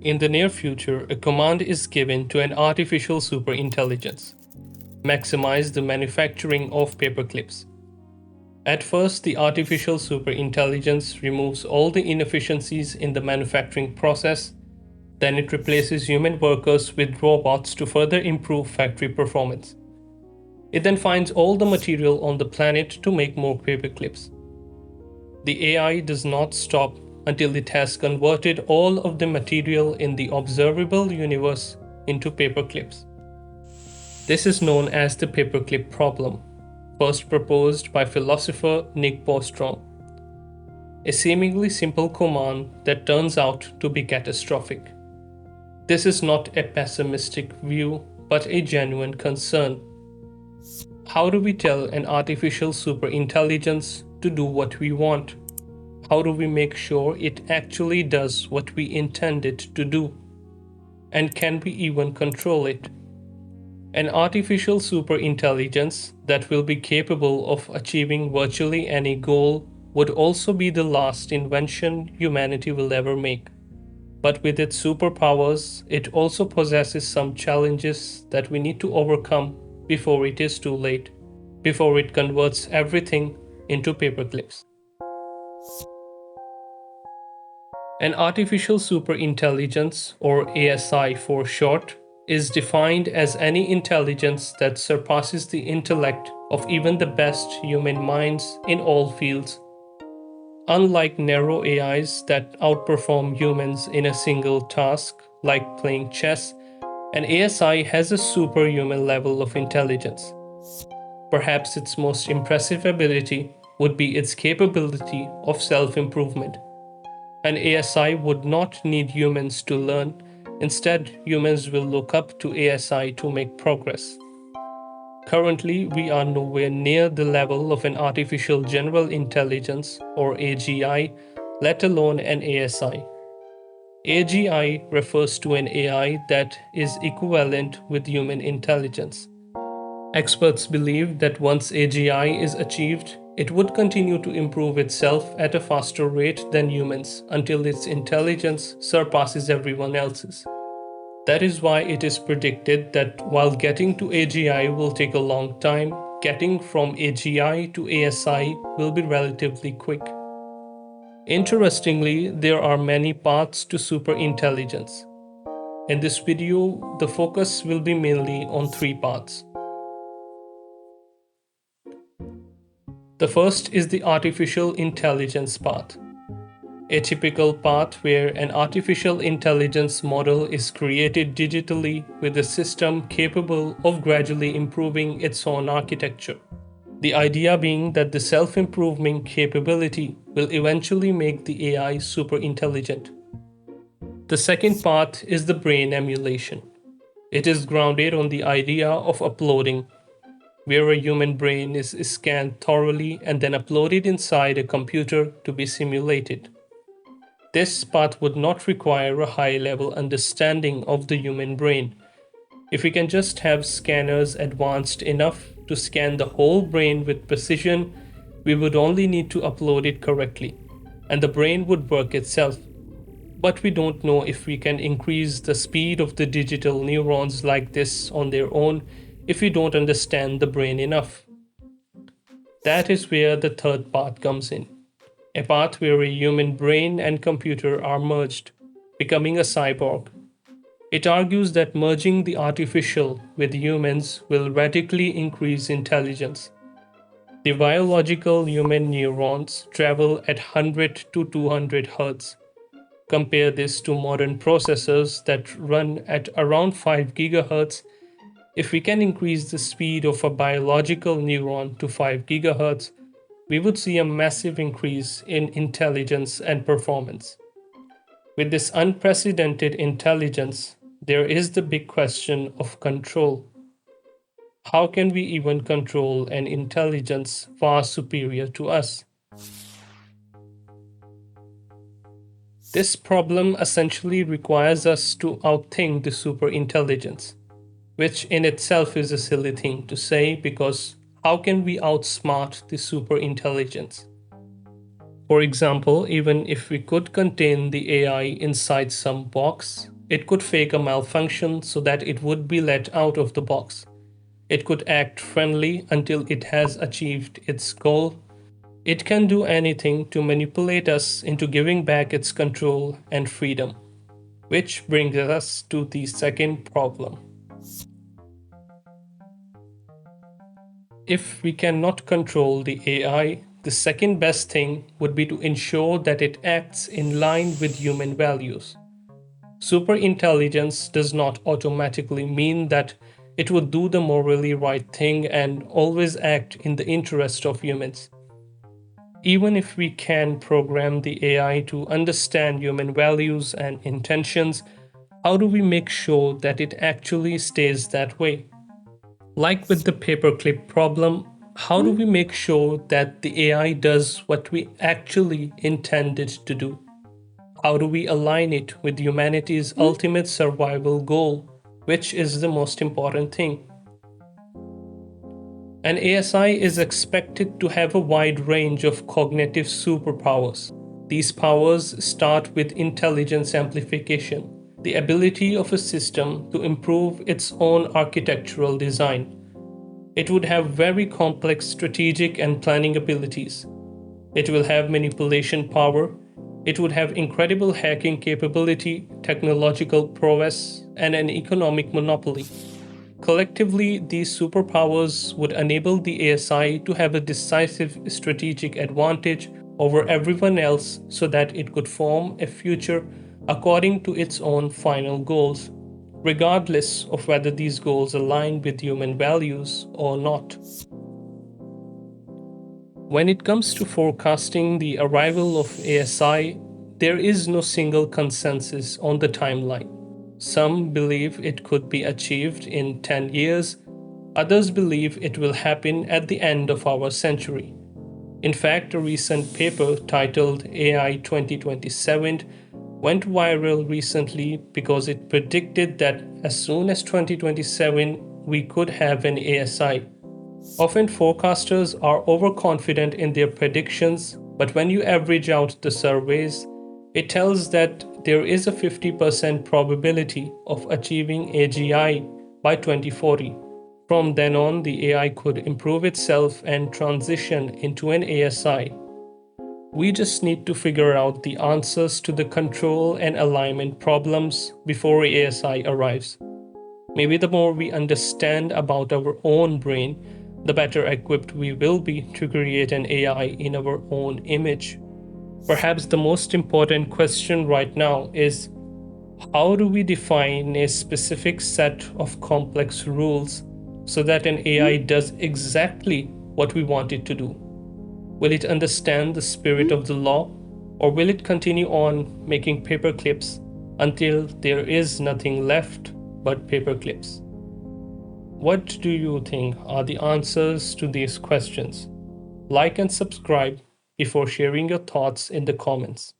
In the near future, a command is given to an artificial superintelligence: maximize the manufacturing of paperclips. At first, the artificial superintelligence removes all the inefficiencies in the manufacturing process. Then it replaces human workers with robots to further improve factory performance. It then finds all the material on the planet to make more paperclips. The AI does not stop until it has converted all of the material in the observable universe into paperclips. This is known as the paperclip problem, first proposed by philosopher Nick Bostrom. A seemingly simple command that turns out to be catastrophic. This is not a pessimistic view, but a genuine concern. How do we tell an artificial superintelligence to do what we want? How do we make sure it actually does what we intend it to do? And can we even control it? An artificial superintelligence that will be capable of achieving virtually any goal would also be the last invention humanity will ever make. But with its superpowers, it also possesses some challenges that we need to overcome before it is too late, before it converts everything into paperclips. An artificial superintelligence, or ASI for short, is defined as any intelligence that surpasses the intellect of even the best human minds in all fields. Unlike narrow AIs that outperform humans in a single task, like playing chess, an ASI has a superhuman level of intelligence. Perhaps its most impressive ability would be its capability of self-improvement. An ASI would not need humans to learn. Instead, humans will look up to ASI to make progress. Currently, we are nowhere near the level of an artificial general intelligence, or AGI, let alone an ASI. AGI refers to an AI that is equivalent with human intelligence. Experts believe that once AGI is achieved, it would continue to improve itself at a faster rate than humans until its intelligence surpasses everyone else's. That is why it is predicted that while getting to AGI will take a long time, getting from AGI to ASI will be relatively quick. Interestingly, there are many paths to superintelligence. In this video, the focus will be mainly on three paths. The first is the artificial intelligence path. A typical path where an artificial intelligence model is created digitally with a system capable of gradually improving its own architecture. The idea being that the self-improving capability will eventually make the AI super intelligent. The second path is the brain emulation. It is grounded on the idea of uploading, where a human brain is scanned thoroughly and then uploaded inside a computer to be simulated. This path would not require a high-level understanding of the human brain. If we can just have scanners advanced enough to scan the whole brain with precision, we would only need to upload it correctly, and the brain would work itself. But we don't know if we can increase the speed of the digital neurons like this on their own if we don't understand the brain enough. That is where the third path comes in. A path where a human brain and computer are merged, becoming a cyborg. It argues that merging the artificial with humans will radically increase intelligence. The biological human neurons travel at 100 to 200 Hz. Compare this to modern processors that run at around 5 GHz. If we can increase the speed of a biological neuron to 5 GHz, we would see a massive increase in intelligence and performance. With this unprecedented intelligence, there is the big question of control. How can we even control an intelligence far superior to us? This problem essentially requires us to outthink the superintelligence, which in itself is a silly thing to say because how can we outsmart the superintelligence? For example, even if we could contain the AI inside some box, it could fake a malfunction so that it would be let out of the box. It could act friendly until it has achieved its goal. It can do anything to manipulate us into giving back its control and freedom. Which brings us to the second problem. If we cannot control the AI, the second best thing would be to ensure that it acts in line with human values. Superintelligence does not automatically mean that it would do the morally right thing and always act in the interest of humans. Even if we can program the AI to understand human values and intentions, how do we make sure that it actually stays that way? Like with the paperclip problem, how do we make sure that the AI does what we actually intended to do? How do we align it with humanity's ultimate survival goal, which is the most important thing? An ASI is expected to have a wide range of cognitive superpowers. These powers start with intelligence amplification, the ability of a system to improve its own architectural design. It would have very complex strategic and planning abilities. It will have manipulation power. It would have incredible hacking capability, technological prowess, and an economic monopoly. Collectively, these superpowers would enable the ASI to have a decisive strategic advantage over everyone else so that it could form a future according to its own final goals, regardless of whether these goals align with human values or not. When it comes to forecasting the arrival of ASI, there is no single consensus on the timeline. Some believe it could be achieved in 10 years, others believe it will happen at the end of our century. In fact, a recent paper titled AI 2027 went viral recently because it predicted that as soon as 2027, we could have an ASI. Often, forecasters are overconfident in their predictions, but when you average out the surveys, it tells that there is a 50% probability of achieving AGI by 2040. From then on, the AI could improve itself and transition into an ASI. We just need to figure out the answers to the control and alignment problems before ASI arrives. Maybe the more we understand about our own brain, the better equipped we will be to create an AI in our own image. Perhaps the most important question right now is, how do we define a specific set of complex rules so that an AI does exactly what we want it to do? Will it understand the spirit of the law, or will it continue on making paperclips until there is nothing left but paperclips? What do you think are the answers to these questions? Like and subscribe before sharing your thoughts in the comments.